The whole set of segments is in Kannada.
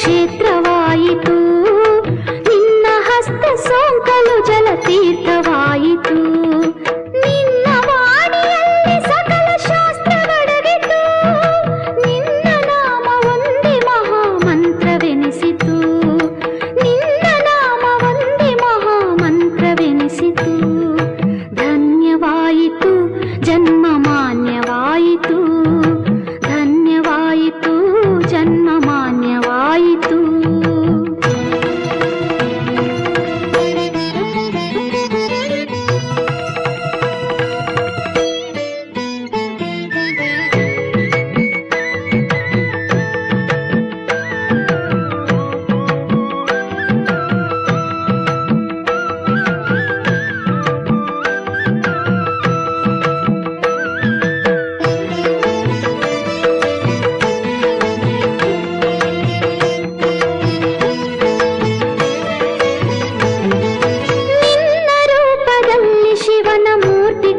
ಕ್ಷೇತ್ರವಾಯಿತು, ನಿನ್ನ ಹಸ್ತ ಸೋಂಕಲು ಜಲತೀರ್ಥವಾಯಿತು. ನಿನ್ನ ವಾಣಿಯಲ್ಲಿ ಸಕಲ ಶಾಸ್ತ್ರಗಡಗಿತು, ನಿನ್ನ ನಾಮ ಒಂದೇ ಮಹಾಮಂತ್ರವೆನಿಸಿತು, ನಿನ್ನ ನಾಮ ಒಂದೇ ಮಹಾಮಂತ್ರವೆನಿಸಿತು. ಧನ್ಯವಾಯಿತು ಜನ್ಮ ಮಾನ್ಯವಾಯಿತು, ಧನ್ಯವಾಯಿತು ಜನ್ಮ ಮಾನ್ಯವಾಯಿತು.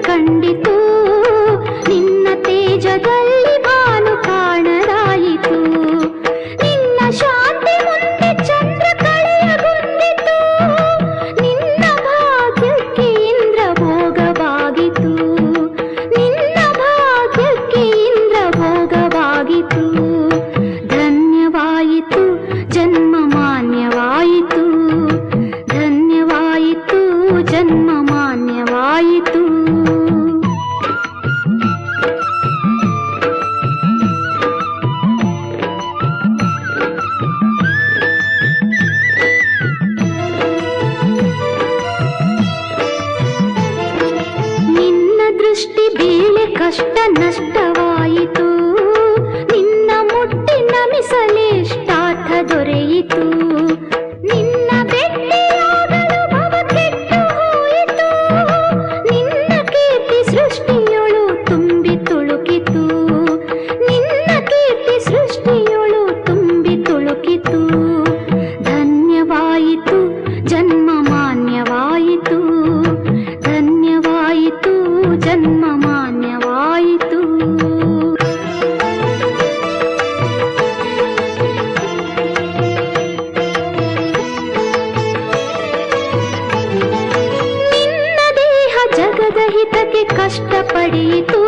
ಕಂಡಿತು, ನಿನ್ನ ತೇಜದಲ್ಲಿ ಭಾನು ಕಾಣದಾಯಿತು, ನಿನ್ನ ಶಾಂತಿ ಮುಂದೆ ಚಂದ್ರ ಕಳೆಯಗೊಂಡಿತು, ನಿನ್ನ ಭಾಗ್ಯಕ್ಕೆ ಇಂದ್ರ ಭೋಗವಾಗಿತು, ನಿನ್ನ ಭಾಗ್ಯಕ್ಕೆ ಇಂದ್ರ ಭೋಗವಾಗಿತು. ಧನ್ಯವಾಯಿತು ಜನ್ಮ ಮಾನ್ಯವಾಯಿತು, ಧನ್ಯವಾಯಿತು ಜನ್ಮ ಮಾನ್ಯವಾಯಿತು. ನಿನ್ನ ದೃಷ್ಟಿ ಬೇಳೆ ಕಷ್ಟ ನಷ್ಟವಾಯಿತು, ನಿನ್ನ ಮುಟ್ಟಿ ನಮಿಸಲಿಷ್ಟಾರ್ಥ ದೊರೆಯಿತು, ನಿನ್ನ ಭೆಟ್ಟಿಯಾಗಲು ಭವ ಕೆಟ್ಟು ಹೋಯಿತು, ನಿನ್ನ ಕೀರ್ತಿ ಸೃಷ್ಟಿಯೊಳು ತುಂಬಿ ತುಳುಕಿತು, ನಿನ್ನ ಕೀರ್ತಿ ಸೃಷ್ಟಿಯೊಳು ತುಂಬಿ ತುಳುಕಿತು. ಧನ್ಯವಾಯಿತು ಜನ್ಮ ಮಾನ್ಯವಾಯಿತು, ಧನ್ಯವಾಯಿತು ಜನ್ಮ ಮಾನ್ಯವಾಯಿತು. ನಿನ್ನ ದೇಹ ಜಗದ ಹಿತಕ್ಕೆ ಕಷ್ಟ ಪಡೆಯಿತು,